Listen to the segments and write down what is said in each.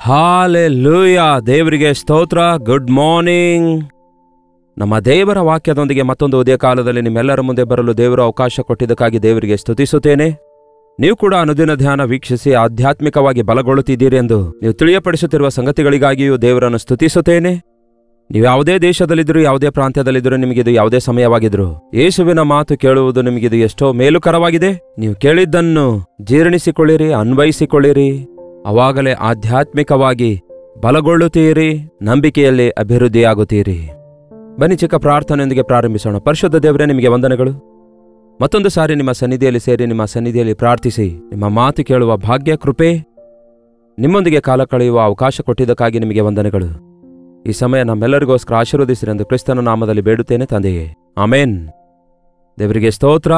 Hallelujah, ದೇವರಿಗೆ ಸ್ತೋತ್ರ. Good morning. ನಮ್ಮ ದೇವರ ವಾಕ್ಯದೊಂದಿಗೆ ಮತ್ತೊಂದು ಉದಯ ಕಾಲದಲ್ಲಿ ನಿಮ್ಮೆಲ್ಲರ ಮುಂದೆ ಬರಲು ದೇವರು ಅವಕಾಶ ಕೊಟ್ಟಿದ್ದಕ್ಕಾಗಿ ದೇವರಿಗೆ ಸ್ತುತಿಸುತ್ತೇನೆ. ನೀವು ಕೂಡ ಅನುದಿನ ಧ್ಯಾನ ವೀಕ್ಷಿಸಿ ಆಧ್ಯಾತ್ಮಿಕವಾಗಿ ಬಲಗೊಳ್ಳುತ್ತಿದ್ದೀರಿ ಎಂದು ನೀವು ತಿಳಿಯಪಡಿಸುತ್ತಿರುವ ಸಂಗತಿಗಳಿಗಾಗಿಯೂ ದೇವರನ್ನು ಸ್ತುತಿಸುತ್ತೇನೆ. ನೀವು ಯಾವುದೇ ದೇಶದಲ್ಲಿದ್ದರೂ, ಯಾವುದೇ ಪ್ರಾಂತ್ಯದಲ್ಲಿದ್ದರೂ, ನಿಮಗಿದು ಯಾವುದೇ ಸಮಯವಾಗಿದ್ರು, ಯೇಸುವಿನ ಮಾತು ಕೇಳುವುದು ನಿಮಗಿದು ಎಷ್ಟೋ ಮೇಲುಕರವಾಗಿದೆ. ನೀವು ಕೇಳಿದ್ದನ್ನು ಜೀರ್ಣಿಸಿಕೊಳ್ಳಿರಿ, ಅನ್ವಯಿಸಿಕೊಳ್ಳಿರಿ. ಅವಾಗಲೇ ಆಧ್ಯಾತ್ಮಿಕವಾಗಿ ಬಲಗೊಳ್ಳುತ್ತೀರಿ, ನಂಬಿಕೆಯಲ್ಲಿ ಅಭಿವೃದ್ಧಿಯಾಗುತ್ತೀರಿ. ಬನ್ನಿ ಚಿಕ್ಕ ಪ್ರಾರ್ಥನೆಯೊಂದಿಗೆ ಪ್ರಾರಂಭಿಸೋಣ. ಪರಿಶುದ್ಧ ದೇವರೇ, ನಿಮಗೆ ವಂದನೆಗಳು. ಮತ್ತೊಂದು ಸಾರಿ ನಿಮ್ಮ ಸನ್ನಿಧಿಯಲ್ಲಿ ಸೇರಿ ನಿಮ್ಮ ಸನ್ನಿಧಿಯಲ್ಲಿ ಪ್ರಾರ್ಥಿಸಿ ನಿಮ್ಮ ಮಾತು ಕೇಳುವ ಭಾಗ್ಯ, ಕೃಪೆ, ನಿಮ್ಮೊಂದಿಗೆ ಕಾಲ ಕಳೆಯುವ ಅವಕಾಶ ಕೊಟ್ಟಿದ್ದಕ್ಕಾಗಿ ನಿಮಗೆ ವಂದನೆಗಳು. ಈ ಸಮಯ ನಮ್ಮೆಲ್ಲರಿಗೋಸ್ಕರ ಆಶೀರ್ವದಿಸಿರಿ ಎಂದು ಕ್ರಿಸ್ತನ ನಾಮದಲ್ಲಿ ಬೇಡುತ್ತೇನೆ ತಂದೆಯೇ, ಆಮೇನ್. ದೇವರಿಗೆ ಸ್ತೋತ್ರ.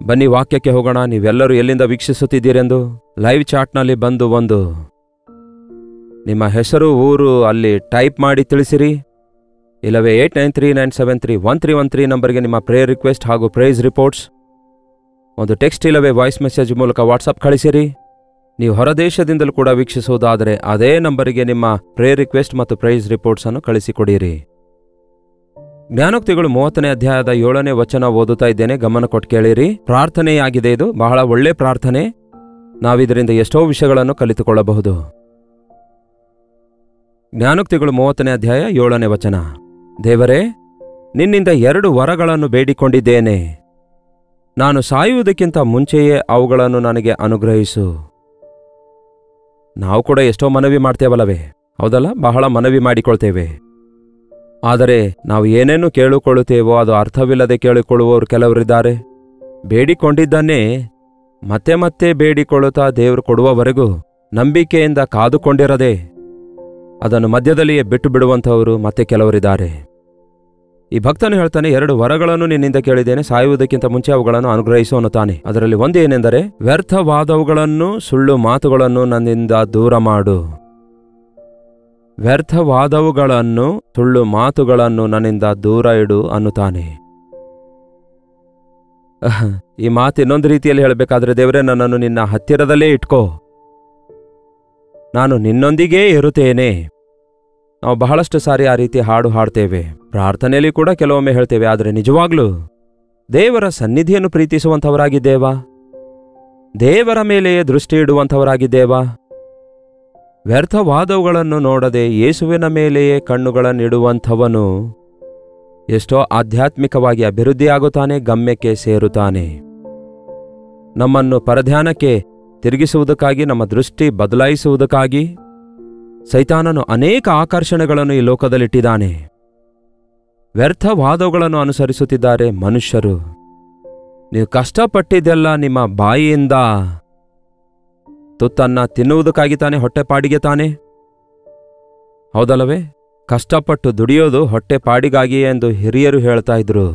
ಬನ್ನಿ ವಾಕ್ಯಕ್ಕೆ ಹೋಗೋಣ. ನೀವೆಲ್ಲರೂ ಎಲ್ಲಿಂದ ವೀಕ್ಷಿಸುತ್ತಿದ್ದೀರೆಂದು ಲೈವ್ ಚಾಟ್ನಲ್ಲಿ ಬಂದು ಒಂದು ನಿಮ್ಮ ಹೆಸರು, ಊರು ಅಲ್ಲಿ ಟೈಪ್ ಮಾಡಿ ತಿಳಿಸಿರಿ. ಇಲ್ಲವೇ 8939731313 ನಂಬರ್ಗೆ ನಿಮ್ಮ ಪ್ರೇಯರ್ ರಿಕ್ವೆಸ್ಟ್ ಹಾಗೂ ಪ್ರೈಸ್ ರಿಪೋರ್ಟ್ಸ್ ಒಂದು ಟೆಕ್ಸ್ಟ್ ಇಲ್ಲವೇ ವಾಯ್ಸ್ ಮೆಸೇಜ್ ಮೂಲಕ ವಾಟ್ಸಪ್ ಕಳಿಸಿರಿ. ನೀವು ಹೊರದೇಶದಿಂದಲೂ ಕೂಡ ವೀಕ್ಷಿಸುವುದಾದರೆ ಅದೇ ನಂಬರಿಗೆ ನಿಮ್ಮ ಪ್ರೇಯರ್ ರಿಕ್ವೆಸ್ಟ್ ಮತ್ತು ಪ್ರೈಸ್ ರಿಪೋರ್ಟ್ಸ್ ಅನ್ನು ಕಳಿಸಿಕೊಡಿರಿ. ಜ್ಞಾನೋಕ್ತಿಗಳು 30ನೇ ಅಧ್ಯಾಯದ 7ನೇ ವಚನ ಓದುತ್ತಾ ಇದ್ದೇನೆ, ಗಮನ ಕೊಟ್ಟು ಕೇಳಿರಿ. ಪ್ರಾರ್ಥನೆಯಾಗಿದೆ, ಇದು ಬಹಳ ಒಳ್ಳೆ ಪ್ರಾರ್ಥನೆ. ನಾವಿದರಿಂದ ಎಷ್ಟೋ ವಿಷಯಗಳನ್ನು ಕಲಿತುಕೊಳ್ಳಬಹುದು. ಜ್ಞಾನೋಕ್ತಿಗಳು 30ನೇ ಅಧ್ಯಾಯ 7ನೇ ವಚನ. ದೇವರೇ, ನಿನ್ನಿಂದ 2 ವರಗಳನ್ನು ಬೇಡಿಕೊಂಡಿದ್ದೇನೆ. ನಾನು ಸಾಯುವುದಕ್ಕಿಂತ ಮುಂಚೆಯೇ ಅವುಗಳನ್ನು ನನಗೆ ಅನುಗ್ರಹಿಸು. ನಾವು ಕೂಡ ಎಷ್ಟೋ ಮನವಿ ಮಾಡ್ತೇವಲ್ಲವೇ? ಹೌದಲ್ಲ? ಬಹಳ ಮನವಿ ಮಾಡಿಕೊಳ್ತೇವೆ. ಆದರೆ ನಾವು ಏನೇನು ಕೇಳಿಕೊಳ್ಳುತ್ತೇವೋ ಅದು ಅರ್ಥವಿಲ್ಲದೆ ಕೇಳಿಕೊಳ್ಳುವವರು ಕೆಲವರಿದ್ದಾರೆ. ಬೇಡಿಕೊಂಡಿದ್ದನ್ನೇ ಮತ್ತೆ ಮತ್ತೆ ಬೇಡಿಕೊಳ್ಳುತ್ತಾ ದೇವರು ಕೊಡುವವರೆಗೂ ನಂಬಿಕೆಯಿಂದ ಕಾದುಕೊಂಡಿರದೆ ಅದನ್ನು ಮಧ್ಯದಲ್ಲಿಯೇ ಬಿಟ್ಟು ಬಿಡುವಂಥವರು ಮತ್ತೆ ಕೆಲವರಿದ್ದಾರೆ. ಈ ಭಕ್ತನು ಹೇಳ್ತಾನೆ, 2 ವರಗಳನ್ನು ನಿನ್ನಿಂದ ಕೇಳಿದ್ದೇನೆ, ಸಾಯುವುದಕ್ಕಿಂತ ಮುಂಚೆ ಅವುಗಳನ್ನು ಅನುಗ್ರಹಿಸು ಅನ್ನುತ್ತಾನೆ. ಅದರಲ್ಲಿ ಒಂದು ಏನೆಂದರೆ, ವ್ಯರ್ಥವಾದವುಗಳನ್ನು, ಸುಳ್ಳು ಮಾತುಗಳನ್ನು ನನ್ನಿಂದ ದೂರ ಮಾಡು. ವ್ಯರ್ಥವಾದವುಗಳನ್ನು, ಸುಳ್ಳು ಮಾತುಗಳನ್ನು ನನ್ನಿಂದ ದೂರ ಇಡು ಅನ್ನುತ್ತಾನೆ. ಈ ಮಾತು ಇನ್ನೊಂದು ರೀತಿಯಲ್ಲಿ ಹೇಳಬೇಕಾದ್ರೆ, ದೇವರೇ, ನನ್ನನ್ನು ನಿನ್ನ ಹತ್ತಿರದಲ್ಲೇ ಇಟ್ಕೋ, ನಾನು ನಿನ್ನೊಂದಿಗೇ ಇರುತ್ತೇನೆ. ನಾವು ಬಹಳಷ್ಟು ಸಾರಿ ಆ ರೀತಿ ಹಾಡು ಹಾಡ್ತೇವೆ, ಪ್ರಾರ್ಥನೆಯಲ್ಲಿ ಕೂಡ ಕೆಲವೊಮ್ಮೆ ಹೇಳ್ತೇವೆ. ಆದರೆ ನಿಜವಾಗ್ಲೂ ದೇವರ ಸನ್ನಿಧಿಯನ್ನು ಪ್ರೀತಿಸುವಂಥವರಾಗಿದ್ದೇವಾ? ದೇವರ ಮೇಲೆಯೇ ದೃಷ್ಟಿ ಇಡುವಂಥವರಾಗಿದ್ದೇವಾ? ವ್ಯರ್ಥವಾದವುಗಳನ್ನು ನೋಡದೆ ಯೇಸುವಿನ ಮೇಲೆಯೇ ಕಣ್ಣುಗಳನ್ನಿಡುವಂಥವನು ಎಷ್ಟೋ ಆಧ್ಯಾತ್ಮಿಕವಾಗಿ ಅಭಿವೃದ್ಧಿಯಾಗುತ್ತಾನೆ, ಗಮ್ಯಕ್ಕೆ ಸೇರುತ್ತಾನೆ. ನಮ್ಮನ್ನು ಪರಧ್ಯಾನಕ್ಕೆ ತಿರುಗಿಸುವುದಕ್ಕಾಗಿ, ನಮ್ಮ ದೃಷ್ಟಿ ಬದಲಾಯಿಸುವುದಕ್ಕಾಗಿ ಸೈತಾನನು ಅನೇಕ ಆಕರ್ಷಣೆಗಳನ್ನು ಈ ಲೋಕದಲ್ಲಿಟ್ಟಿದ್ದಾನೆ. ವ್ಯರ್ಥವಾದವುಗಳನ್ನು ಅನುಸರಿಸುತ್ತಿದ್ದಾರೆ ಮನುಷ್ಯರು. ನೀವು ಕಷ್ಟಪಟ್ಟಿದ್ದೆಲ್ಲ ನಿಮ್ಮ ಬಾಯಿಯಿಂದ ತುತ್ತನ್ನ ತಿನ್ನುವುದಕ್ಕಾಗಿ ತಾನೆ, ಹೊಟ್ಟೆಪಾಡಿಗೆ ತಾನೆ, ಹೌದಲ್ಲವೇ? ಕಷ್ಟಪಟ್ಟು ದುಡಿಯೋದು ಹೊಟ್ಟೆಪಾಡಿಗಾಗಿಯೇ ಎಂದು ಹಿರಿಯರು ಹೇಳ್ತಾ ಇದ್ರು.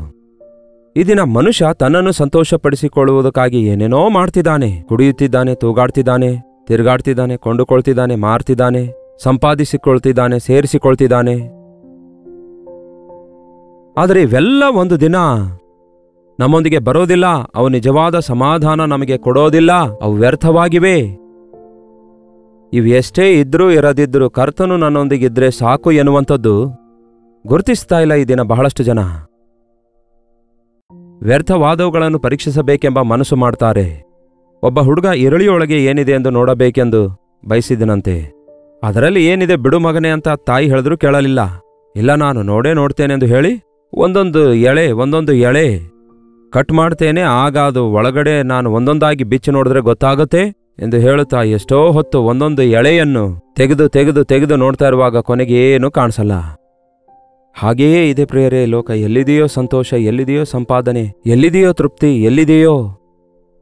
ಈ ದಿನ ಮನುಷ್ಯ ತನ್ನನ್ನು ಸಂತೋಷಪಡಿಸಿಕೊಳ್ಳುವುದಕ್ಕಾಗಿ ಏನೇನೋ ಮಾಡ್ತಿದ್ದಾನೆ. ಕುಡಿಯುತ್ತಿದ್ದಾನೆ, ತೂಗಾಡ್ತಿದ್ದಾನೆ, ತಿರುಗಾಡ್ತಿದ್ದಾನೆ, ಕೊಂಡುಕೊಳ್ತಿದ್ದಾನೆ, ಮಾರ್ತಿದ್ದಾನೆ, ಸಂಪಾದಿಸಿಕೊಳ್ತಿದ್ದಾನೆ, ಸೇರಿಸಿಕೊಳ್ತಿದ್ದಾನೆ. ಆದರೆ ಇವೆಲ್ಲ ಒಂದು ದಿನ ನಮ್ಮೊಂದಿಗೆ ಬರೋದಿಲ್ಲ. ಅವು ನಿಜವಾದ ಸಮಾಧಾನ ನಮಗೆ ಕೊಡೋದಿಲ್ಲ. ಅವು ವ್ಯರ್ಥವಾಗಿವೆ. ಇವು ಎಷ್ಟೇ ಇದ್ರೂ ಇರದಿದ್ರೂ ಕರ್ತನು ನನ್ನೊಂದಿಗಿದ್ರೆ ಸಾಕು ಎನ್ನುವಂಥದ್ದು ಗುರುತಿಸ್ತಾ ಇಲ್ಲ ಈ ದಿನ ಬಹಳಷ್ಟು ಜನ. ವ್ಯರ್ಥವಾದವುಗಳನ್ನು ಪರೀಕ್ಷಿಸಬೇಕೆಂಬ ಮನಸ್ಸು ಮಾಡ್ತಾರೆ. ಒಬ್ಬ ಹುಡುಗ ಇರಳಿಯೊಳಗೆ ಏನಿದೆ ಎಂದು ನೋಡಬೇಕೆಂದು ಬಯಸಿದನಂತೆ. ಅದರಲ್ಲಿ ಏನಿದೆ ಬಿಡು ಮಗನೆ ಅಂತ ತಾಯಿ ಹೇಳಿದ್ರೂ ಕೇಳಲಿಲ್ಲ. ಇಲ್ಲ, ನಾನು ನೋಡ್ತೇನೆಂದು ಹೇಳಿ ಒಂದೊಂದು ಎಳೆ ಕಟ್ ಮಾಡ್ತೇನೆ, ಆಗ ಅದು ಒಳಗಡೆ ನಾನು ಒಂದೊಂದಾಗಿ ಬಿಚ್ಚಿ ನೋಡಿದ್ರೆ ಗೊತ್ತಾಗುತ್ತೆ ಎಂದು ಹೇಳುತ್ತಾ ಎಷ್ಟೋ ಹೊತ್ತು ಒಂದೊಂದು ಎಳೆಯನ್ನು ತೆಗೆದು ತೆಗೆದು ತೆಗೆದು ನೋಡ್ತಾ ಇರುವಾಗ ಕೊನೆಗೆ ಏನೂ ಕಾಣಿಸಲ್ಲ. ಹಾಗೆಯೇ ಇದೆ ಪ್ರಿಯರೇ ಲೋಕ. ಎಲ್ಲಿದೆಯೋ ಸಂತೋಷ, ಎಲ್ಲಿದೆಯೋ ಸಂಪಾದನೆ, ಎಲ್ಲಿದೆಯೋ ತೃಪ್ತಿ, ಎಲ್ಲಿದೆಯೋ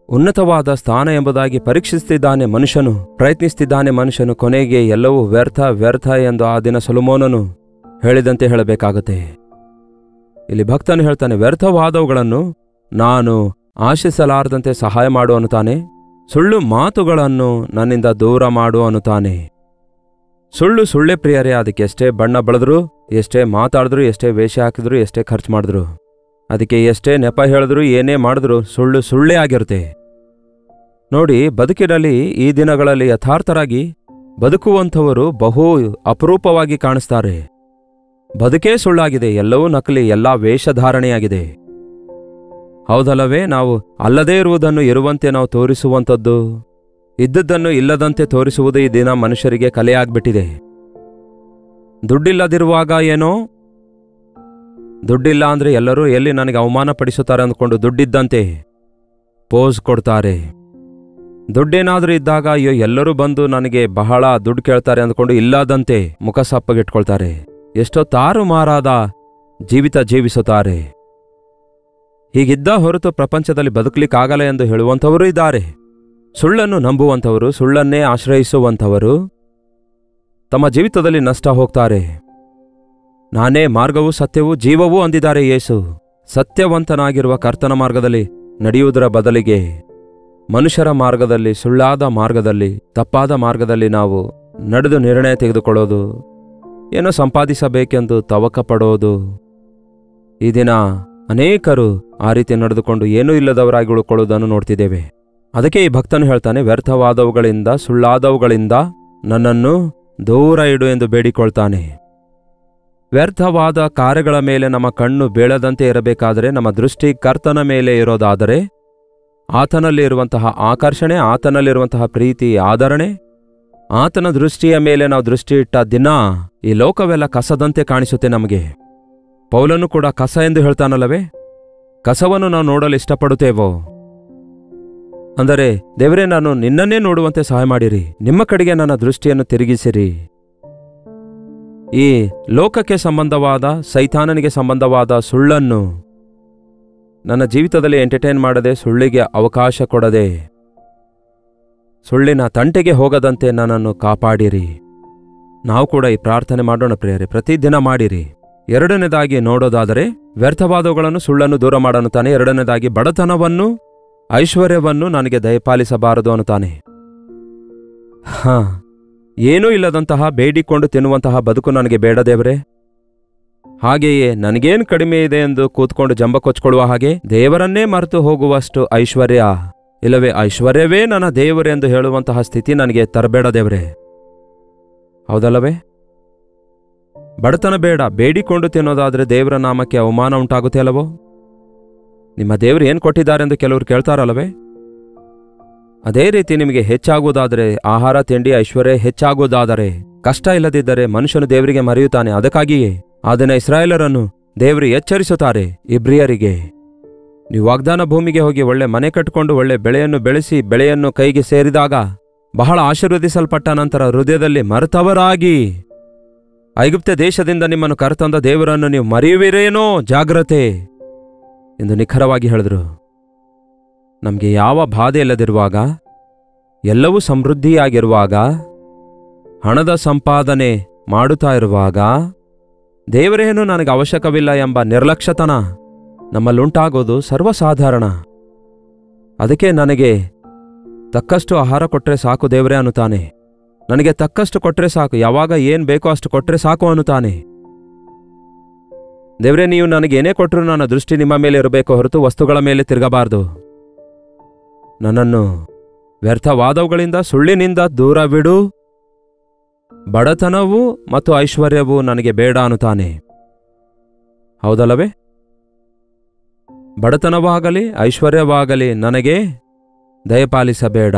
ಉನ್ನತವಾದ ಸ್ಥಾನ ಎಂಬುದಾಗಿ ಪರೀಕ್ಷಿಸುತ್ತಿದ್ದಾನೆ ಮನುಷ್ಯನು, ಪ್ರಯತ್ನಿಸುತ್ತಿದ್ದಾನೆ ಮನುಷ್ಯನು. ಕೊನೆಗೆ ಎಲ್ಲವೂ ವ್ಯರ್ಥ ವ್ಯರ್ಥ ಎಂದು ಆ ದಿನ ಸೊಲೊಮೋನನು ಹೇಳಿದಂತೆ ಹೇಳಬೇಕಾಗುತ್ತೆ. ಇಲ್ಲಿ ಭಕ್ತನು ಹೇಳ್ತಾನೆ, ವ್ಯರ್ಥವಾದವುಗಳನ್ನು ನಾನು ಆಶಿಸಲಾರದಂತೆ ಸಹಾಯ ಮಾಡು ಅನ್ನುತ್ತಾನೆ. ಸುಳ್ಳು ಮಾತುಗಳನ್ನು ನನ್ನಿಂದ ದೂರ ಮಾಡು ಅನ್ನುತ್ತಾನೆ. ಸುಳ್ಳೆ ಪ್ರಿಯರೇ. ಅದಕ್ಕೆ ಎಷ್ಟೇ ಬಣ್ಣ ಬಳದ್ರು, ಎಷ್ಟೇ ಮಾತಾಡಿದ್ರು, ಎಷ್ಟೇ ವೇಷ ಹಾಕಿದ್ರು, ಎಷ್ಟೇ ಖರ್ಚು ಮಾಡಿದ್ರು, ಅದಕ್ಕೆ ಎಷ್ಟೇ ನೆಪ ಹೇಳಿದ್ರು, ಏನೇ ಮಾಡಿದ್ರು ಸುಳ್ಳೇ ಆಗಿರುತ್ತೆ. ನೋಡಿ, ಬದುಕಿನಲ್ಲಿ ಈ ದಿನಗಳಲ್ಲಿ ಯಥಾರ್ಥರಾಗಿ ಬದುಕುವಂಥವರು ಬಹು ಅಪರೂಪವಾಗಿ ಕಾಣಿಸ್ತಾರೆ. ಬದುಕೇ ಸುಳ್ಳಾಗಿದೆ, ಎಲ್ಲವೂ ನಕಲಿ, ಎಲ್ಲ ವೇಷಧಾರಣೆಯಾಗಿದೆ. ಹೌದಲ್ಲವೇ? ನಾವು ಅಲ್ಲದೇ ಇರುವುದನ್ನು ಇರುವಂತೆ ನಾವು ತೋರಿಸುವಂಥದ್ದು, ಇದ್ದದ್ದನ್ನು ಇಲ್ಲದಂತೆ ತೋರಿಸುವುದು ಈ ದಿನ ಮನುಷ್ಯರಿಗೆ ಕಲೆಯಾಗ್ಬಿಟ್ಟಿದೆ. ದುಡ್ಡಿಲ್ಲದಿರುವಾಗ ಏನೋ, ದುಡ್ಡಿಲ್ಲ ಅಂದರೆ ಎಲ್ಲರೂ ಎಲ್ಲಿ ನನಗೆ ಅವಮಾನ ಪಡಿಸುತ್ತಾರೆ ಅಂದ್ಕೊಂಡು ದುಡ್ಡಿದ್ದಂತೆ ಪೋಸ್ ಕೊಡ್ತಾರೆ. ದುಡ್ಡೇನಾದರೂ ಇದ್ದಾಗ ಅಯ್ಯೋ ಎಲ್ಲರೂ ಬಂದು ನನಗೆ ಬಹಳ ದುಡ್ಡು ಕೇಳ್ತಾರೆ ಅಂದ್ಕೊಂಡು ಇಲ್ಲದಂತೆ ಮುಖ ಸಪ್ಪಗಿಟ್ಕೊಳ್ತಾರೆ. ಎಷ್ಟೋ ತಾರುಮಾರಾದ ಜೀವಿತ ಜೀವಿಸುತ್ತಾರೆ. ಹೀಗಿದ್ದ ಹೊರತು ಪ್ರಪಂಚದಲ್ಲಿ ಬದುಕಲಿಕ್ಕಾಗಲ್ಲ ಎಂದು ಹೇಳುವಂಥವರು ಇದ್ದಾರೆ. ಸುಳ್ಳನ್ನು ನಂಬುವಂಥವರು, ಸುಳ್ಳನ್ನೇ ಆಶ್ರಯಿಸುವಂಥವರು ತಮ್ಮ ಜೀವಿತದಲ್ಲಿ ನಷ್ಟ ಹೋಗ್ತಾರೆ. ನಾನೇ ಮಾರ್ಗವೂ ಸತ್ಯವೂ ಜೀವವೂ ಅಂದಿದ್ದಾರೆ ಯೇಸು. ಸತ್ಯವಂತನಾಗಿರುವ ಕರ್ತನ ಮಾರ್ಗದಲ್ಲಿ ನಡೆಯುವುದರ ಬದಲಿಗೆ ಮನುಷ್ಯರ ಮಾರ್ಗದಲ್ಲಿ, ಸುಳ್ಳಾದ ಮಾರ್ಗದಲ್ಲಿ, ತಪ್ಪಾದ ಮಾರ್ಗದಲ್ಲಿ ನಾವು ನಡೆದು ನಿರ್ಣಯ ತೆಗೆದುಕೊಳ್ಳೋದು, ಏನೋ ಸಂಪಾದಿಸಬೇಕೆಂದು ತವಕ ಪಡೋದು. ಈ ದಿನ ಅನೇಕರು ಆ ರೀತಿ ನಡೆದುಕೊಂಡು ಏನೂ ಇಲ್ಲದವರಾಗಿ ಉಳ್ಕೊಳ್ಳೋದನ್ನು ನೋಡ್ತಿದ್ದೇವೆ. ಅದಕ್ಕೆ ಈ ಭಕ್ತನು ಹೇಳ್ತಾನೆ, ವ್ಯರ್ಥವಾದವುಗಳಿಂದ, ಸುಳ್ಳಾದವುಗಳಿಂದ ನನ್ನನ್ನು ದೂರ ಇಡು ಎಂದು ಬೇಡಿಕೊಳ್ತಾನೆ. ವ್ಯರ್ಥವಾದ ಕಾರ್ಯಗಳ ಮೇಲೆ ನಮ್ಮ ಕಣ್ಣು ಬೀಳದಂತೆ ಇರಬೇಕಾದರೆ, ನಮ್ಮ ದೃಷ್ಟಿ ಕರ್ತನ ಮೇಲೆ ಇರೋದಾದರೆ, ಆತನಲ್ಲಿ ಇರುವಂತಹ ಆಕರ್ಷಣೆ, ಆತನಲ್ಲಿರುವಂತಹ ಪ್ರೀತಿ, ಆದರಣೆ, ಆತನ ದೃಷ್ಟಿಯ ಮೇಲೆ ನಾವು ದೃಷ್ಟಿ ಇಟ್ಟ ದಿನ ಈ ಲೋಕವೆಲ್ಲ ಕಸದಂತೆ ಕಾಣಿಸುತ್ತೆ ನಮಗೆ. ಪೌಲನು ಕೂಡ ಕಸ ಎಂದು ಹೇಳ್ತಾನಲ್ಲವೇ? ಕಸವನ್ನು ನಾವು ನೋಡಲು ಇಷ್ಟಪಡುತ್ತೇವೋ? ಅಂದರೆ, ದೇವರೇ, ನಾನು ನಿನ್ನನ್ನೇ ನೋಡುವಂತೆ ಸಹಾಯ ಮಾಡಿರಿ, ನಿಮ್ಮ ಕಡೆಗೆ ನನ್ನ ದೃಷ್ಟಿಯನ್ನು ತಿರುಗಿಸಿರಿ. ಈ ಲೋಕಕ್ಕೆ ಸಂಬಂಧವಾದ, ಸೈತಾನನಿಗೆ ಸಂಬಂಧವಾದ ಸುಳ್ಳನ್ನು ನನ್ನ ಜೀವಿತದಲ್ಲಿ ಎಂಟರ್ಟೈನ್ ಮಾಡದೆ, ಸುಳ್ಳಿಗೆ ಅವಕಾಶ ಕೊಡದೆ, ಸುಳ್ಳಿನ ತಂಟೆಗೆ ಹೋಗದಂತೆ ನನ್ನನ್ನು ಕಾಪಾಡಿರಿ. ನಾವು ಕೂಡ ಈ ಪ್ರಾರ್ಥನೆ ಮಾಡೋಣ ಪ್ರಿಯರೇ, ಪ್ರತಿದಿನ ಮಾಡಿರಿ. ಎರಡನೇದಾಗಿ ನೋಡೋದಾದರೆ, ವ್ಯರ್ಥವಾದವುಗಳನ್ನು, ಸುಳ್ಳನ್ನು ದೂರ ಮಾಡನ್ನುತ್ತಾನೆ. ಎರಡನೇದಾಗಿ, ಬಡತನವನ್ನು, ಐಶ್ವರ್ಯವನ್ನು ನನಗೆ ದಯಪಾಲಿಸಬಾರದು ಅನ್ನುತ್ತಾನೆ. ಏನೂ ಇಲ್ಲದಂತಹ ಬೇಡಿಕೊಂಡು ತಿನ್ನುವಂತಹ ಬದುಕು ನನಗೆ ಬೇಡ ದೇವರೇ. ಹಾಗೆಯೇ ನನಗೇನು ಕಡಿಮೆ ಇದೆ ಎಂದು ಕೂತ್ಕೊಂಡು ಜಂಬ ಕೊಚ್ಕೊಳ್ಳುವ ಹಾಗೆ ದೇವರನ್ನೇ ಮರೆತು ಹೋಗುವಷ್ಟು ಐಶ್ವರ್ಯ, ಇಲ್ಲವೇ ಐಶ್ವರ್ಯವೇ ನನ್ನ ದೇವರೆಂದು ಹೇಳುವಂತಹ ಸ್ಥಿತಿ ನನಗೆ ತರಬೇಡ ದೇವರೇ. ಹೌದಲ್ಲವೇ? ಬಡತನ ಬೇಡ, ಬೇಡಿಕೊಂಡು ತಿನ್ನೋದಾದರೆ ದೇವರ ನಾಮಕ್ಕೆ ಅವಮಾನ ಉಂಟಾಗುತ್ತೆ ಅಲ್ಲವೋ? ನಿಮ್ಮ ದೇವರು ಏನು ಕೊಟ್ಟಿದ್ದಾರೆಂದು ಕೆಲವರು ಕೇಳ್ತಾರಲ್ಲವೇ? ಅದೇ ರೀತಿ ನಿಮಗೆ ಹೆಚ್ಚಾಗುವುದಾದರೆ, ಆಹಾರ ತಿಂಡಿ ಐಶ್ವರ್ಯ ಹೆಚ್ಚಾಗುವುದಾದರೆ, ಕಷ್ಟ ಇಲ್ಲದಿದ್ದರೆ ಮನುಷ್ಯನು ದೇವರಿಗೆ ಮರೆಯುತ್ತಾನೆ. ಅದಕ್ಕಾಗಿಯೇ ಅದನ್ನ ಇಸ್ರಾಯೇಲರನ್ನು ದೇವರು ಎಚ್ಚರಿಸುತ್ತಾರೆ. ಇಬ್ರಿಯರಿಗೆ, ನೀವು ವಾಗ್ದಾನ ಭೂಮಿಗೆ ಹೋಗಿ ಒಳ್ಳೆ ಮನೆ ಕಟ್ಟಿಕೊಂಡು ಒಳ್ಳೆ ಬೆಳೆಯನ್ನು ಬೆಳೆಸಿ, ಬೆಳೆಯನ್ನು ಕೈಗೆ ಸೇರಿದಾಗ ಬಹಳ ಆಶೀರ್ವದಿಸಲ್ಪಟ್ಟ ನಂತರ ಹೃದಯದಲ್ಲಿ ಮರೆತವರಾಗಿ ಐಗುಪ್ತ ದೇಶದಿಂದ ನಿಮ್ಮನ್ನು ಕರೆತಂದ ದೇವರನ್ನು ನೀವು ಮರೆಯುವಿರೇನೋ, ಜಾಗ್ರತೆ ಎಂದು ನಿಖರವಾಗಿ ಹೇಳಿದರು. ನಮಗೆ ಯಾವ ಬಾಧೆ ಇಲ್ಲದಿರುವಾಗ, ಎಲ್ಲವೂ ಸಮೃದ್ಧಿಯಾಗಿರುವಾಗ, ಹಣದ ಸಂಪಾದನೆ ಮಾಡುತ್ತಾ ಇರುವಾಗ, ದೇವರೇನು ನನಗೆ ಅವಶ್ಯಕವಿಲ್ಲ ಎಂಬ ನಿರ್ಲಕ್ಷ್ಯತನ ನಮ್ಮಲ್ಲುಂಟಾಗೋದು ಸರ್ವಸಾಧಾರಣ. ಅದಕ್ಕೆ ನನಗೆ ತಕ್ಕಷ್ಟು ಆಹಾರ ಕೊಟ್ಟರೆ ಸಾಕು ದೇವರೇ ಅನ್ನುತ್ತಾನೆ. ನನಗೆ ತಕ್ಕಷ್ಟು ಕೊಟ್ಟರೆ ಸಾಕು, ಯಾವಾಗ ಏನು ಬೇಕೋ ಅಷ್ಟು ಕೊಟ್ಟರೆ ಸಾಕು ಅನ್ನುತ್ತಾನೆ. ದೇವರೇ, ನೀವು ನನಗೇನೇ ಕೊಟ್ಟರು ನನ್ನ ದೃಷ್ಟಿ ನಿಮ್ಮ ಮೇಲೆ ಇರಬೇಕು ಹೊರತು ವಸ್ತುಗಳ ಮೇಲೆ ತಿರುಗಬಾರದು. ನನ್ನನ್ನು ವ್ಯರ್ಥವಾದವುಗಳಿಂದ, ಸುಳ್ಳಿನಿಂದ ದೂರವಿಡು. ಬಡತನವೂ ಮತ್ತು ಐಶ್ವರ್ಯವೂ ನನಗೆ ಬೇಡ ಅನ್ನುತ್ತಾನೆ. ಹೌದಲ್ಲವೇ? ಬಡತನವಾಗಲಿ ಐಶ್ವರ್ಯವಾಗಲಿ ನನಗೆ ದಯಪಾಲಿಸಬೇಡ.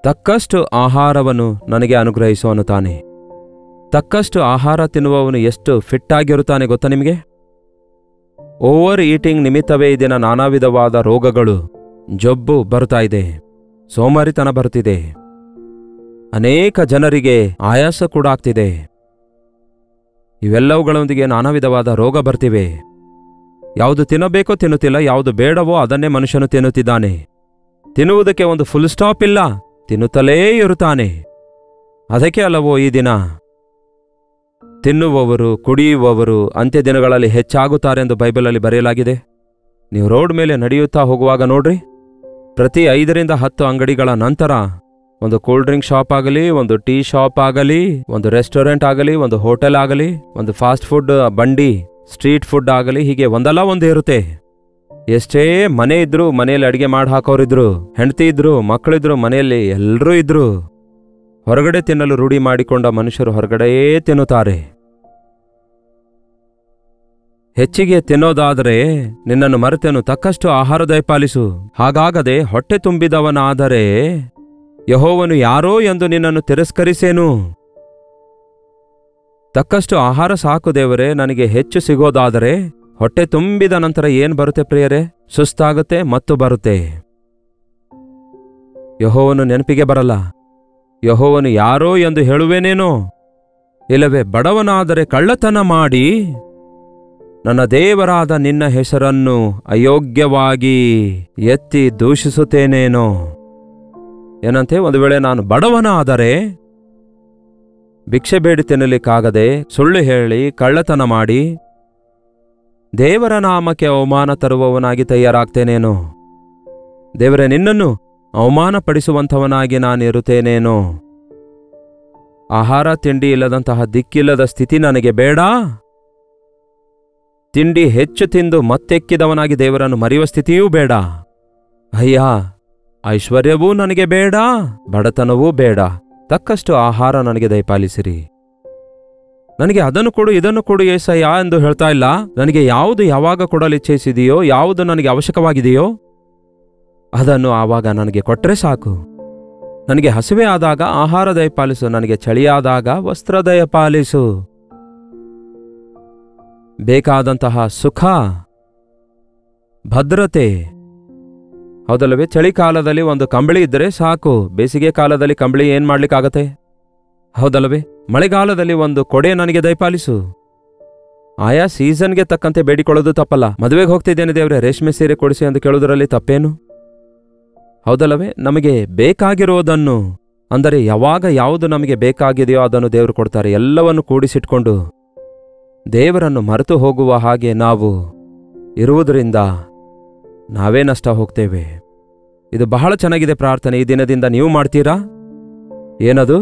ತಕ್ಕಷ್ಟು ಆಹಾರವನ್ನು ನನಗೆ ಅನುಗ್ರಹಿಸು ಅನ್ನುತ್ತಾನೆ. ತಕ್ಕಷ್ಟು ಆಹಾರ ತಿನ್ನುವವನು ಎಷ್ಟು ಫಿಟ್ ಆಗಿರುತ್ತಾನೆ ಗೊತ್ತಾ ನಿಮಗೆ? ಓವರ್ ಈಟಿಂಗ್ ನಿಮಿತ್ತವೇ ಈ ದಿನ ನಾನಾ ವಿಧವಾದ ರೋಗಗಳು, ಜಬ್ಬು ಬರುತ್ತಾ ಇದೆ, ಸೋಮಾರಿತನ ಬರುತ್ತಿದೆ, ಅನೇಕ ಜನರಿಗೆ ಆಯಾಸ ಕೂಡ ಆಗ್ತಿದೆ. ಇವೆಲ್ಲವುಗಳೊಂದಿಗೆ ನಾನಾ ವಿಧವಾದ ರೋಗ ಬರ್ತಿವೆ. ಯಾವುದು ತಿನ್ನಬೇಕೋ ತಿನ್ನುತ್ತಿಲ್ಲ, ಯಾವುದು ಬೇಡವೋ ಅದನ್ನೇ ಮನುಷ್ಯನು ತಿನ್ನುತ್ತಿದ್ದಾನೆ. ತಿನ್ನುವುದಕ್ಕೆ ಒಂದು ಫುಲ್ ಸ್ಟಾಪ್ ಇಲ್ಲ, ತಿನ್ನುತ್ತಲೇ ಇರುತ್ತಾನೆ. ಅದಕ್ಕೆ ಅಲ್ಲವೋ ಈ ದಿನ ತಿನ್ನುವವರು, ಕುಡಿಯುವವರು ಅಂತ್ಯ ದಿನಗಳಲ್ಲಿ ಹೆಚ್ಚಾಗುತ್ತಾರೆಂದು ಬೈಬಲಲ್ಲಿ ಬರೆಯಲಾಗಿದೆ. ನೀವು ರೋಡ್ ಮೇಲೆ ನಡೆಯುತ್ತಾ ಹೋಗುವಾಗ ನೋಡ್ರಿ, ಪ್ರತಿ 5ರಿಂದ 10 ಅಂಗಡಿಗಳ ನಂತರ ಒಂದು ಕೂಲ್ ಡ್ರಿಂಕ್ ಶಾಪ್ ಆಗಲಿ, ಒಂದು ಟೀ ಶಾಪ್ ಆಗಲಿ, ಒಂದು ರೆಸ್ಟೋರೆಂಟ್ ಆಗಲಿ, ಒಂದು ಹೋಟೆಲ್ ಆಗಲಿ, ಒಂದು ಫಾಸ್ಟ್ ಫುಡ್ ಬಂಡಿ, ಸ್ಟ್ರೀಟ್ ಫುಡ್ ಆಗಲಿ, ಹೀಗೆ ಒಂದಲ್ಲ ಒಂದು ಇರುತ್ತೆ. ಎಷ್ಟೇ ಮನೆ ಇದ್ರು, ಮನೆಯಲ್ಲಿ ಅಡಿಗೆ ಮಾಡಿ ಹಾಕೋರಿದ್ರು, ಹೆಂಡತಿ ಇದ್ರು, ಮಕ್ಕಳಿದ್ರು, ಮನೆಯಲ್ಲಿ ಎಲ್ಲರೂ ಇದ್ರು, ಹೊರಗಡೆ ತಿನ್ನಲು ರೂಢಿ ಮಾಡಿಕೊಂಡ ಮನುಷ್ಯರು ಹೊರಗಡೆಯೇ ತಿನ್ನುತ್ತಾರೆ. ಹೆಚ್ಚಿಗೆ ತಿನ್ನೋದಾದರೆ ನಿನ್ನನ್ನು ಮರೆತೇನು, ತಕ್ಕಷ್ಟು ಆಹಾರ ದಯಪಾಲಿಸು. ಹಾಗಾಗದೆ ಹೊಟ್ಟೆ ತುಂಬಿದವನಾದರೆ ಯೆಹೋವನು ಯಾರೋ ಎಂದು ನಿನ್ನನ್ನು ತಿರಸ್ಕರಿಸೇನು. ತಕ್ಕಷ್ಟು ಆಹಾರ ಸಾಕು ದೇವರೇ, ನನಗೆ ಹೆಚ್ಚು ಸಿಗೋದಾದರೆ. ಹೊಟ್ಟೆ ತುಂಬಿದ ನಂತರ ಏನು ಬರುತ್ತೆ ಪ್ರಿಯರೇ? ಸುಸ್ತಾಗುತ್ತೆ ಮತ್ತು ಬರುತ್ತೆ. ಯೆಹೋವನು ನೆನಪಿಗೆ ಬರಲ್ಲ. ಯೆಹೋವನು ಯಾರೋ ಎಂದು ಹೇಳುವೇನೇನೋ, ಇಲ್ಲವೇ ಬಡವನಾದರೆ ಕಳ್ಳತನ ಮಾಡಿ ನನ್ನ ದೇವರಾದ ನಿನ್ನ ಹೆಸರನ್ನು ಅಯೋಗ್ಯವಾಗಿ ಎತ್ತಿ ದೂಷಿಸುತ್ತೇನೇನೋ. ಏನಂತೆ? ಒಂದು ವೇಳೆ ನಾನು ಬಡವನಾದರೆ ಭಿಕ್ಷೆ ಬೇಡಿ ತಿನ್ನಲಿಕ್ಕಾಗದೆ ಸುಳ್ಳು ಹೇಳಿ ಕಳ್ಳತನ ಮಾಡಿ ದೇವರ ನಾಮಕ್ಕೆ ಅವಮಾನ ತರುವವನಾಗಿ ತಯಾರಾಗ್ತೇನೇನೋ. ದೇವರೇ, ನಿನ್ನನ್ನು ಅವಮಾನಪಡಿಸುವಂಥವನಾಗಿ ನಾನಿರುತ್ತೇನೇನೋ. ಆಹಾರ ತಿಂಡಿ ಇಲ್ಲದಂತಹ ದಿಕ್ಕಿಲ್ಲದ ಸ್ಥಿತಿ ನನಗೆ ಬೇಡ. ತಿಂಡಿ ಹೆಚ್ಚು ತಿಂದು ಮತ್ತೆಕ್ಕಿದವನಾಗಿ ದೇವರನ್ನು ಮರೆಯುವ ಸ್ಥಿತಿಯೂ ಬೇಡ. ಅಯ್ಯ, ಐಶ್ವರ್ಯವೂ ನನಗೆ ಬೇಡ, ಬಡತನವೂ ಬೇಡ. ತಕ್ಕಷ್ಟು ಆಹಾರ ನನಗೆ ದಯಪಾಲಿಸಿರಿ. ನನಗೆ ಅದನ್ನು ಕೊಡು, ಇದನ್ನು ಕೊಡು ಏಸಯ್ಯ ಎಂದು ಹೇಳ್ತಾ ಇಲ್ಲ. ನನಗೆ ಯಾವುದು ಯಾವಾಗ ಕೊಡಲು ಇಚ್ಛಿಸಿದೆಯೋ, ಯಾವುದು ನನಗೆ ಅವಶ್ಯಕವಾಗಿದೆಯೋ ಅದನ್ನು ಆವಾಗ ನನಗೆ ಕೊಟ್ಟರೆ ಸಾಕು. ನನಗೆ ಹಸಿವೆ ಆದಾಗ ಆಹಾರ ದಯಪಾಲಿಸು, ನನಗೆ ಚಳಿಯಾದಾಗ ವಸ್ತ್ರ ದಯಪಾಲಿಸು. ಬೇಕಾದಂತಹ ಸುಖ, ಭದ್ರತೆ, ಹೌದಲ್ಲವೇ? ಚಳಿಕಾಲದಲ್ಲಿ ಒಂದು ಕಂಬಳಿ ಇದ್ದರೆ ಸಾಕು. ಬೇಸಿಗೆ ಕಾಲದಲ್ಲಿ ಕಂಬಳಿ ಏನ್ ಮಾಡ್ಲಿಕ್ಕಾಗತ್ತೆ? ಹೌದಲ್ಲವೇ? ಮಳೆಗಾಲದಲ್ಲಿ ಒಂದು ಕೊಡೆ ನನಗೆ ದಯಪಾಲಿಸು. ಆಯಾ ಸೀಸನ್ಗೆ ತಕ್ಕಂತೆ ಬೇಡಿಕೊಳ್ಳೋದು ತಪ್ಪಲ್ಲ. ಮದುವೆಗೆ ಹೋಗ್ತಿದ್ದೇನೆ ದೇವ್ರೆ, ರೇಷ್ಮೆ ಸೀರೆ ಕೊಡಿಸಿ ಎಂದು ಕೇಳೋದರಲ್ಲಿ ತಪ್ಪೇನು? ಹೌದಲ್ಲವೇ? ನಮಗೆ ಬೇಕಾಗಿರೋದನ್ನು, ಅಂದರೆ ಯಾವಾಗ ಯಾವುದು ನಮಗೆ ಬೇಕಾಗಿದೆಯೋ ಅದನ್ನು ದೇವರು ಕೊಡ್ತಾರೆ. ಎಲ್ಲವನ್ನು ಕೂಡಿಸಿಟ್ಕೊಂಡು ದೇವರನ್ನು ಮರೆತು ಹೋಗುವ ಹಾಗೆ ನಾವು ಇರುವುದರಿಂದ ನಾವೇ ನಷ್ಟ ಹೋಗ್ತೇವೆ. ಇದು ಬಹಳ ಚೆನ್ನಾಗಿದೆ ಪ್ರಾರ್ಥನೆ. ಈ ದಿನದಿಂದ ನೀವು ಮಾಡ್ತೀರಾ? ಏನದು?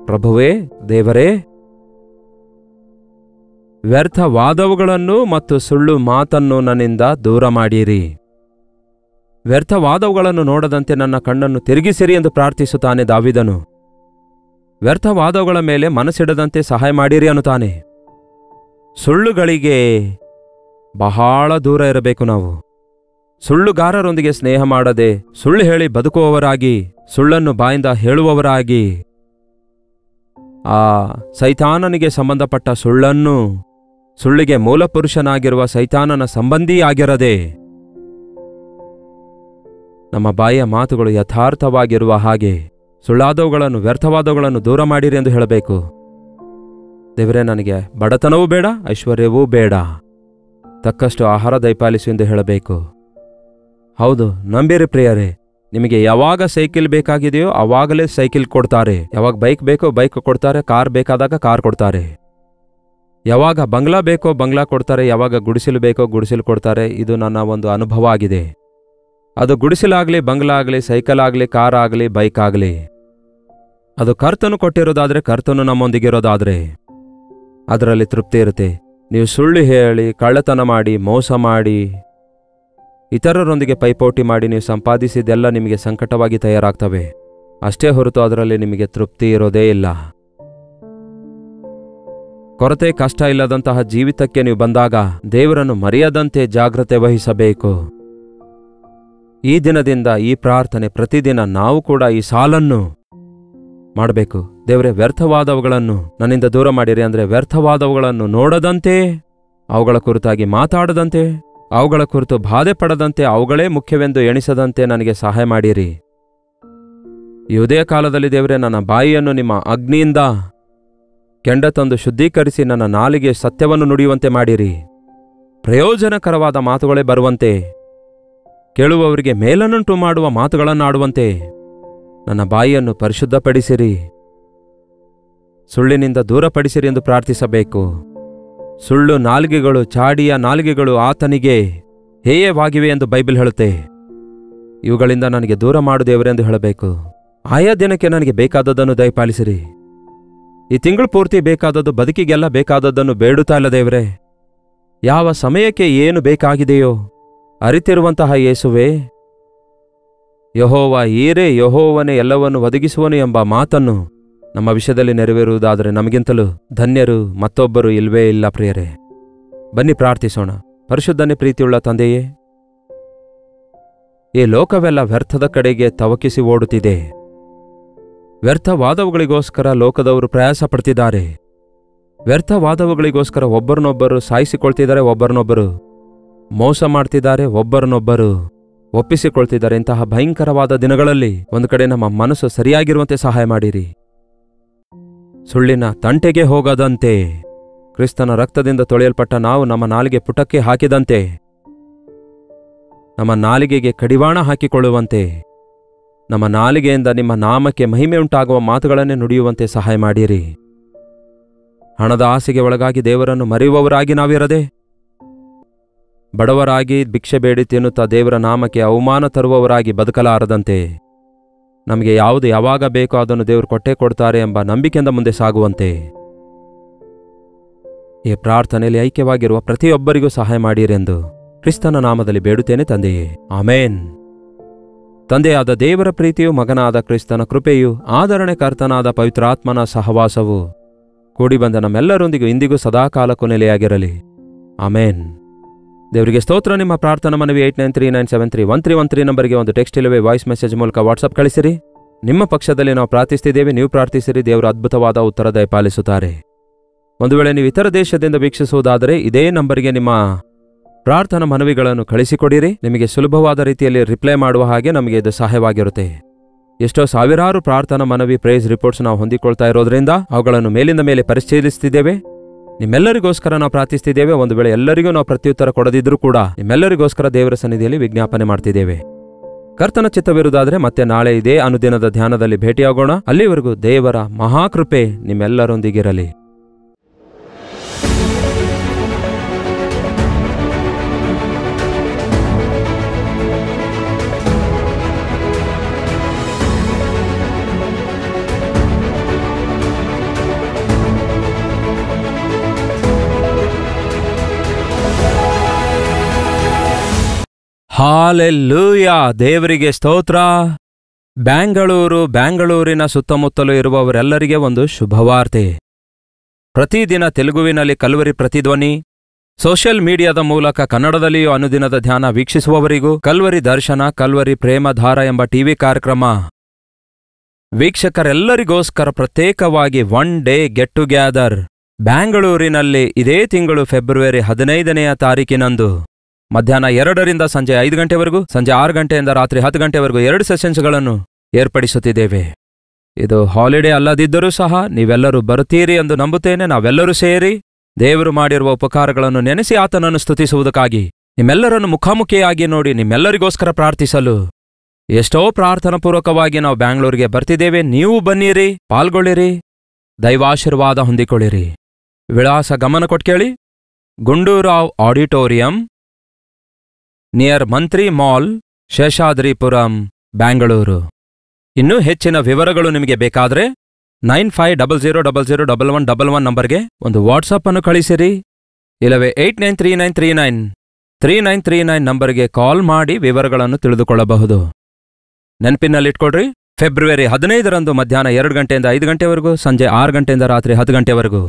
ಪ್ರಭುವೇ, ದೇವರೇ, ವ್ಯರ್ಥವಾದವುಗಳನ್ನು ಮತ್ತು ಸುಳ್ಳು ಮಾತನ್ನು ನನ್ನಿಂದ ದೂರ ಮಾಡಿರಿ. ವ್ಯರ್ಥವಾದವುಗಳನ್ನು ನೋಡದಂತೆ ನನ್ನ ಕಣ್ಣನ್ನು ತಿರುಗಿಸಿರಿ ಎಂದು ಪ್ರಾರ್ಥಿಸುತ್ತಾನೆ ದಾವೀದನು. ವ್ಯರ್ಥವಾದವುಗಳ ಮೇಲೆ ಮನಸ್ಸಿಡದಂತೆ ಸಹಾಯ ಮಾಡಿರಿ ಅನ್ನುತ್ತಾನೆ. ಸುಳ್ಳುಗಳಿಗೆ ಬಹಳ ದೂರ ಇರಬೇಕು ನಾವು. ಸುಳ್ಳುಗಾರರೊಂದಿಗೆ ಸ್ನೇಹ ಮಾಡದೆ, ಸುಳ್ಳು ಹೇಳಿ ಬದುಕುವವರಾಗಿ, ಸುಳ್ಳನ್ನು ಬಾಯಿಂದ ಹೇಳುವವರಾಗಿ, ಆ ಸೈತಾನನಿಗೆ ಸಂಬಂಧಪಟ್ಟ ಸುಳ್ಳನ್ನು, ಸುಳ್ಳಿಗೆ ಮೂಲಪುರುಷನಾಗಿರುವ ಸೈತಾನನ ಸಂಬಂಧಿಯಾಗಿರದೆ, ನಮ್ಮ ಬಾಯಿಯ ಮಾತುಗಳು ಯಥಾರ್ಥವಾಗಿರುವ ಹಾಗೆ ಸುಳ್ಳಾದವುಗಳನ್ನು, ವ್ಯರ್ಥವಾದವುಗಳನ್ನು ದೂರ ಮಾಡಿರಿ ಎಂದು ಹೇಳಬೇಕು. ದೇವರೇ, ನನಗೆ ಬಡತನವೂ ಬೇಡ, ಐಶ್ವರ್ಯವೂ ಬೇಡ, ತಕ್ಕಷ್ಟು ಆಹಾರ ದಯಪಾಲಿಸು ಎಂದು ಹೇಳಬೇಕು. ಹೌದು, ನಂಬಿರಿ ಪ್ರಿಯರೇ, ನಿಮಗೆ ಯಾವಾಗ ಸೈಕಲ್ ಬೇಕಾಗಿದೆಯೋ ಆವಾಗಲೇ ಸೈಕಲ್ ಕೊಡ್ತಾರೆ. ಯಾವಾಗ ಬೈಕ್ ಬೇಕೋ ಬೈಕ್ ಕೊಡ್ತಾರೆ, ಕಾರ್ ಬೇಕಾದಾಗ ಕಾರ್ ಕೊಡ್ತಾರೆ. ಯಾವಾಗ ಬಂಗ್ಲಾ ಬೇಕೋ ಬಂಗ್ಲಾ ಕೊಡ್ತಾರೆ, ಯಾವಾಗ ಗುಡಿಸಲು ಬೇಕೋ ಗುಡಿಸಲು ಕೊಡ್ತಾರೆ. ಇದು ನನ್ನ ಒಂದು ಅನುಭವ ಆಗಿದೆ. ಅದು ಗುಡಿಸಲಾಗಲಿ, ಬಂಗ್ಲಾ ಆಗಲಿ, ಸೈಕಲ್ ಆಗಲಿ, ಕಾರ್ ಆಗಲಿ, ಬೈಕ್ ಆಗಲಿ, ಅದು ಕರ್ತನು ಕೊಟ್ಟಿರೋದಾದರೆ, ಕರ್ತನು ನಮ್ಮೊಂದಿಗಿರೋದಾದರೆ ಅದರಲ್ಲಿ ತೃಪ್ತಿ ಇರುತ್ತೆ. ನೀವು ಸುಳ್ಳು ಹೇಳಿ, ಕಳ್ಳತನ ಮಾಡಿ, ಮೋಸ ಮಾಡಿ, ಇತರರೊಂದಿಗೆ ಪೈಪೋಟಿ ಮಾಡಿ ನೀವು ಸಂಪಾದಿಸಿದೆಲ್ಲ ನಿಮಗೆ ಸಂಕಟವಾಗಿ ತಯಾರಾಗ್ತವೆ. ಅಷ್ಟೇ ಹೊರತು ಅದರಲ್ಲಿ ನಿಮಗೆ ತೃಪ್ತಿ ಇರೋದೇ ಇಲ್ಲ. ಕೊರತೆ ಕಷ್ಟ ಇಲ್ಲದಂತಹ ಜೀವಿತಕ್ಕೆ ನೀವು ಬಂದಾಗ ದೇವರನ್ನು ಮರೆಯದಂತೆ ಜಾಗ್ರತೆ ವಹಿಸಬೇಕು. ಈ ದಿನದಿಂದ ಈ ಪ್ರಾರ್ಥನೆ ಪ್ರತಿದಿನ ನಾವು ಕೂಡ ಈ ಸಾಲನ್ನು ಮಾಡಬೇಕು. ದೇವರೇ, ವ್ಯರ್ಥವಾದವುಗಳನ್ನು ನನ್ನಿಂದ ದೂರ ಮಾಡಿರಿ. ಅಂದರೆ ವ್ಯರ್ಥವಾದವುಗಳನ್ನು ನೋಡದಂತೆ, ಅವುಗಳ ಕುರಿತಾಗಿ ಮಾತಾಡದಂತೆ, ಅವುಗಳ ಕುರಿತು ಬಾಧೆ ಪಡದಂತೆ, ಅವುಗಳೇ ಮುಖ್ಯವೆಂದು ಎಣಿಸದಂತೆ ನನಗೆ ಸಹಾಯ ಮಾಡಿರಿ. ಈ ಉದಯ ಕಾಲದಲ್ಲಿ ದೇವರೇ, ನನ್ನ ಬಾಯಿಯನ್ನು ನಿಮ್ಮ ಅಗ್ನಿಯಿಂದ ಕೆಂಡ ತಂದು ಶುದ್ಧೀಕರಿಸಿ ನನ್ನ ನಾಲಿಗೆ ಸತ್ಯವನ್ನು ನುಡಿಯುವಂತೆ ಮಾಡಿರಿ. ಪ್ರಯೋಜನಕರವಾದ ಮಾತುಗಳೇ ಬರುವಂತೆ, ಕೇಳುವವರಿಗೆ ಮೇಲನ್ನುಂಟು ಮಾಡುವ ಮಾತುಗಳನ್ನಾಡುವಂತೆ ನನ್ನ ಬಾಯಿಯನ್ನು ಪರಿಶುದ್ಧಪಡಿಸಿರಿ, ಸುಳ್ಳಿನಿಂದ ದೂರಪಡಿಸಿರಿ ಎಂದು ಪ್ರಾರ್ಥಿಸಬೇಕು. ಸುಳ್ಳು ನಾಲಿಗೆಗಳು, ಚಾಡಿಯ ನಾಲಿಗೆಗಳು ಆತನಿಗೆ ಹೇಯವಾಗಿವೆ ಎಂದು ಬೈಬಲ್ ಹೇಳುತ್ತೆ. ಇವುಗಳಿಂದ ನನಗೆ ದೂರ ಮಾಡು ದೇವರೆಂದು ಹೇಳಬೇಕು. ಆಯಾ ದಿನಕ್ಕೆ ನನಗೆ ಬೇಕಾದದ್ದನ್ನು ದಯಪಾಲಿಸಿರಿ. ಈ ತಿಂಗಳು ಪೂರ್ತಿ ಬೇಕಾದದ್ದು, ಬದುಕಿಗೆಲ್ಲ ಬೇಕಾದದ್ದನ್ನು ಬೇಡುತ್ತಾ ಇಲ್ಲ ದೇವರೇ. ಯಾವ ಸಮಯಕ್ಕೆ ಏನು ಬೇಕಾಗಿದೆಯೋ ಅರಿತಿರುವಂತಹ ಯೇಸುವೆ, ಯೆಹೋವ ಈರೇ, ಯೆಹೋವನೇ ಎಲ್ಲವನ್ನು ಒದಗಿಸುವನು ಎಂಬ ಮಾತನ್ನು ನಮ್ಮ ವಿಷಯದಲ್ಲಿ ನೆರವೇರುವುದಾದರೆ ನಮಗಿಂತಲೂ ಧನ್ಯರು ಮತ್ತೊಬ್ಬರು ಇಲ್ವೇ ಇಲ್ಲ ಪ್ರಿಯರೇ. ಬನ್ನಿ ಪ್ರಾರ್ಥಿಸೋಣ. ಪರಿಶುದ್ಧನೇ ಪ್ರೀತಿಯುಳ್ಳ ತಂದೆಯೇ, ಈ ಲೋಕವೆಲ್ಲ ವ್ಯರ್ಥದ ಕಡೆಗೆ ತವಕಿಸಿ ಓಡುತ್ತಿದೆ. ವ್ಯರ್ಥವಾದವುಗಳಿಗೋಸ್ಕರ ಲೋಕದವರು ಪ್ರಯಾಸ ಪಡ್ತಿದ್ದಾರೆ. ವ್ಯರ್ಥವಾದವುಗಳಿಗೋಸ್ಕರ ಒಬ್ಬರನ್ನೊಬ್ಬರು ಸಾಯಿಸಿಕೊಳ್ತಿದ್ದಾರೆ, ಒಬ್ಬರನ್ನೊಬ್ಬರು ಮೋಸ ಮಾಡ್ತಿದ್ದಾರೆ, ಒಬ್ಬರನ್ನೊಬ್ಬರು ಒಪ್ಪಿಸಿಕೊಳ್ತಿದ್ದಾರೆ. ಇಂತಹ ಭಯಂಕರವಾದ ದಿನಗಳಲ್ಲಿ ಒಂದು ಕಡೆ ನಮ್ಮ ಮನಸ್ಸು ಸರಿಯಾಗಿರುವಂತೆ ಸಹಾಯ ಮಾಡಿರಿ. ಸುಳ್ಳಿನ ತಂಟೆಗೆ ಹೋಗದಂತೆ, ಕ್ರಿಸ್ತನ ರಕ್ತದಿಂದ ತೊಳೆಯಲ್ಪಟ್ಟ ನಾವು ನಮ್ಮ ನಾಲಿಗೆ ಪುಟಕ್ಕೆ ಹಾಕಿದಂತೆ ನಮ್ಮ ನಾಲಿಗೆಗೆ ಕಡಿವಾಣ ಹಾಕಿಕೊಳ್ಳುವಂತೆ, ನಮ್ಮ ನಾಲಿಗೆಯಿಂದ ನಿಮ್ಮ ನಾಮಕ್ಕೆ ಮಹಿಮೆ ಉಂಟಾಗುವ ಮಾತುಗಳನ್ನೇ ನುಡಿಯುವಂತೆ ಸಹಾಯ ಮಾಡಿರಿ. ಹಣದ ಆಸೆಗೆ ಒಳಗಾಗಿ ದೇವರನ್ನು ಮರೆಯುವವರಾಗಿ ನಾವಿರದೆ, ಬಡವರಾಗಿ ಭಿಕ್ಷೆ ಬೇಡಿ ತಿನ್ನುತ್ತಾ ದೇವರ ನಾಮಕ್ಕೆ ಅವಮಾನ ತರುವವರಾಗಿ ಬದುಕಲಾರದಂತೆ, ನಮಗೆ ಯಾವುದು ಯಾವಾಗ ಬೇಕೋ ಅದನ್ನು ದೇವರು ಕೊಟ್ಟೇ ಕೊಡ್ತಾರೆ ಎಂಬ ನಂಬಿಕೆಯಿಂದ ಮುಂದೆ ಸಾಗುವಂತೆ ಈ ಪ್ರಾರ್ಥನೆಯಲ್ಲಿ ಐಕ್ಯವಾಗಿರುವ ಪ್ರತಿಯೊಬ್ಬರಿಗೂ ಸಹಾಯ ಮಾಡಿರೆಂದು ಕ್ರಿಸ್ತನ ನಾಮದಲ್ಲಿ ಬೇಡುತ್ತೇನೆ ತಂದೆಯೇ, ಆಮೇನ್. ತಂದೆಯಾದ ದೇವರ ಪ್ರೀತಿಯು, ಮಗನಾದ ಕ್ರಿಸ್ತನ ಕೃಪೆಯು, ಆದರಣೆಕರ್ತನಾದ ಪವಿತ್ರಾತ್ಮನ ಸಹವಾಸವು ಕೂಡಿಬಂದ ನಮ್ಮೆಲ್ಲರೊಂದಿಗೂ ಇಂದಿಗೂ ಸದಾಕಾಲಕ್ಕೂ ನೆಲೆಯಾಗಿರಲಿ. ಆಮೇನ್. ದೇವರಿಗೆ ಸ್ತೋತ್ರ. ನಿಮ್ಮ ಪ್ರಾರ್ಥನಾ ಮನವಿ 8939731313 ನಂಬರ್ಗೆ ಒಂದು ಟೆಕ್ಸ್ಟ್ ಇಲ್ಲವೇ ವಾಯ್ಸ್ ಮೆಸೇಜ್ ಮೂಲಕ ವಾಟ್ಸಪ್ ಕಳಿಸಿರಿ. ನಿಮ್ಮ ಪಕ್ಷದಲ್ಲಿ ನಾವು ಪ್ರಾರ್ಥಿಸ್ತಿದ್ದೇವೆ, ನೀವು ಪ್ರಾರ್ಥಿಸಿರಿ. ದೇವರು ಅದ್ಭುತವಾದ ಉತ್ತರ ದಯಪಾಲಿಸುತ್ತಾರೆ. ಒಂದು ವೇಳೆ ನೀವು ಇತರ ದೇಶದಿಂದ ವೀಕ್ಷಿಸುವುದಾದರೆ ಇದೇ ನಂಬರ್ಗೆ ನಿಮ್ಮ ಪ್ರಾರ್ಥನಾ ಮನವಿಗಳನ್ನು ಕಳಿಸಿಕೊಡಿರಿ. ನಿಮಗೆ ಸುಲಭವಾದ ರೀತಿಯಲ್ಲಿ ರಿಪ್ಲೈ ಮಾಡುವ ಹಾಗೆ ನಮಗೆ ಇದು ಸಹಾಯವಾಗಿರುತ್ತೆ. ಎಷ್ಟೋ ಸಾವಿರಾರು ಪ್ರಾರ್ಥನಾ ಮನವಿ ಪ್ರೈಸ್ ರಿಪೋರ್ಟ್ಸ್ ನಾವು ಹೊಂದಿಕೊಳ್ತಾ ಇರೋದ್ರಿಂದ ಅವುಗಳನ್ನು ಮೇಲಿಂದ ಮೇಲೆ ಪರಿಶೀಲಿಸ್ತಿದ್ದೇವೆ. ನಿಮ್ಮೆಲ್ಲರಿಗೋಸ್ಕರ ನಾವು ಪ್ರಾರ್ಥಿಸ್ತಿದ್ದೇವೆ. ಒಂದು ವೇಳೆ ಎಲ್ಲರಿಗೂ ನಾವು ಪ್ರತ್ಯುತ್ತರ ಕೊಡದಿದ್ರೂ ಕೂಡ ನಿಮ್ಮೆಲ್ಲರಿಗೋಸ್ಕರ ದೇವರ ಸನ್ನಿಧಿಯಲ್ಲಿ ವಿಜ್ಞಾಪನೆ ಮಾಡ್ತಿದ್ದೇವೆ. ಕರ್ತನ ಚಿತ್ತವಿರುವುದಾದರೆ ಮತ್ತೆ ನಾಳೆ ಇದೇ ಅನುದಿನದ ಧ್ಯಾನದಲ್ಲಿ ಭೇಟಿಯಾಗೋಣ. ಅಲ್ಲಿವರೆಗೂ ದೇವರ ಮಹಾಕೃಪೆ ನಿಮ್ಮೆಲ್ಲರೊಂದಿಗಿರಲಿ. ಹಾಲೆಲ್ಲೂಯಾ, ದೇವರಿಗೆ ಸ್ತೋತ್ರ. ಬ್ಯಾಂಗಳೂರಿನ ಸುತ್ತಮುತ್ತಲೂ ಇರುವವರೆಲ್ಲರಿಗೆ ಒಂದು ಶುಭವಾರ್ತೆ. ಪ್ರತಿದಿನ ತೆಲುಗುವಿನಲ್ಲಿ ಕಲ್ವರಿ ಪ್ರತಿಧ್ವನಿ, ಸೋಷಿಯಲ್ ಮೀಡಿಯಾದ ಮೂಲಕ ಕನ್ನಡದಲ್ಲಿಯೂ ಅನುದಿನದ ಧ್ಯಾನ ವೀಕ್ಷಿಸುವವರಿಗೂ ಕಲ್ವರಿ ದರ್ಶನ, ಕಲ್ವರಿ ಪ್ರೇಮಧಾರ ಎಂಬ ಟಿವಿ ಕಾರ್ಯಕ್ರಮ ವೀಕ್ಷಕರೆಲ್ಲರಿಗೋಸ್ಕರ ಪ್ರತ್ಯೇಕವಾಗಿ ಒನ್ ಡೇ ಗೆಟ್ ಟುಗ್ಯಾದರ್ ಬ್ಯಾಂಗಳೂರಿನಲ್ಲಿ ಇದೇ ತಿಂಗಳು ಫೆಬ್ರವರಿ 15ನೇ ತಾರೀಕಿನಂದು ಮಧ್ಯಾಹ್ನ 2ರಿಂದ ಸಂಜೆ 5 ಗಂಟೆವರೆಗೂ, ಸಂಜೆ 6 ಗಂಟೆಯಿಂದ ರಾತ್ರಿ 10 ಗಂಟೆವರೆಗೂ 2 ಸೆಷನ್ಸ್ಗಳನ್ನು ಏರ್ಪಡಿಸುತ್ತಿದ್ದೇವೆ. ಇದು ಹಾಲಿಡೇ ಅಲ್ಲದಿದ್ದರೂ ಸಹ ನೀವೆಲ್ಲರೂ ಬರುತ್ತೀರಿ ಎಂದು ನಂಬುತ್ತೇನೆ. ನಾವೆಲ್ಲರೂ ಸೇರಿ ದೇವರು ಮಾಡಿರುವ ಉಪಕಾರಗಳನ್ನು ನೆನೆಸಿ ಆತನನ್ನು ಸ್ತುತಿಸುವುದಕ್ಕಾಗಿ ನಿಮ್ಮೆಲ್ಲರನ್ನು ಮುಖಾಮುಖಿಯಾಗಿ ನೋಡಿ ನಿಮ್ಮೆಲ್ಲರಿಗೋಸ್ಕರ ಪ್ರಾರ್ಥಿಸಲು ಎಷ್ಟೋ ಪ್ರಾರ್ಥನಾಪೂರ್ವಕವಾಗಿ ನಾವು ಬ್ಯಾಂಗ್ಳೂರಿಗೆ ಬರ್ತಿದ್ದೇವೆ. ನೀವು ಬನ್ನಿರಿ, ಪಾಲ್ಗೊಳ್ಳಿರಿ, ದೈವಾಶೀರ್ವಾದ ಹೊಂದಿಕೊಳ್ಳಿರಿ. ವಿಳಾಸ ಗಮನ ಕೊಟ್ಕೇಳಿ. ಗುಂಡೂರಾವ್ ಆಡಿಟೋರಿಯಂ, ನಿಯರ್ ಮಂತ್ರಿ ಮಾಲ್, ಶೇಷಾದ್ರಿಪುರಂ, ಬ್ಯಾಂಗಳೂರು. ಇನ್ನೂ ಹೆಚ್ಚಿನ ವಿವರಗಳು ನಿಮಗೆ ಬೇಕಾದರೆ 9500001111 ನಂಬರ್ಗೆ ಒಂದು ವಾಟ್ಸಪ್ ಅನ್ನು ಕಳಿಸಿರಿ. ಇಲ್ಲವೇ 8939393939 ನಂಬರ್ಗೆ ಕಾಲ್ ಮಾಡಿ ವಿವರಗಳನ್ನು ತಿಳಿದುಕೊಳ್ಳಬಹುದು. ನೆನಪಿನಲ್ಲಿಟ್ಕೊಳ್ರಿ, ಫೆಬ್ರವರಿ 15ರಂದು ಮಧ್ಯಾಹ್ನ 2 ಗಂಟೆಯಿಂದ 5 ಗಂಟೆವರೆಗೂ, ಸಂಜೆ 6 ಗಂಟೆಯಿಂದ ರಾತ್ರಿ 10 ಗಂಟೆವರೆಗೂ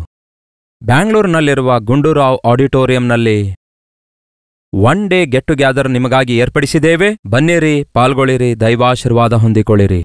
ಬ್ಯಾಂಗ್ಳೂರಿನಲ್ಲಿರುವ ಗುಂಡೂರಾವ್ ಆಡಿಟೋರಿಯಂನಲ್ಲಿ ಒನ್ ಡೇ ಗೆಟ್ ಟುಗ್ಯಾದರ್ ನಿಮಗಾಗಿ ಏರ್ಪಡಿಸಿದ್ದೇವೆ. ಬನ್ನಿರಿ, ಪಾಲ್ಗೊಳ್ಳಿರಿ, ದೈವಾಶೀರ್ವಾದ ಹೊಂದಿಕೊಳ್ಳಿರಿ.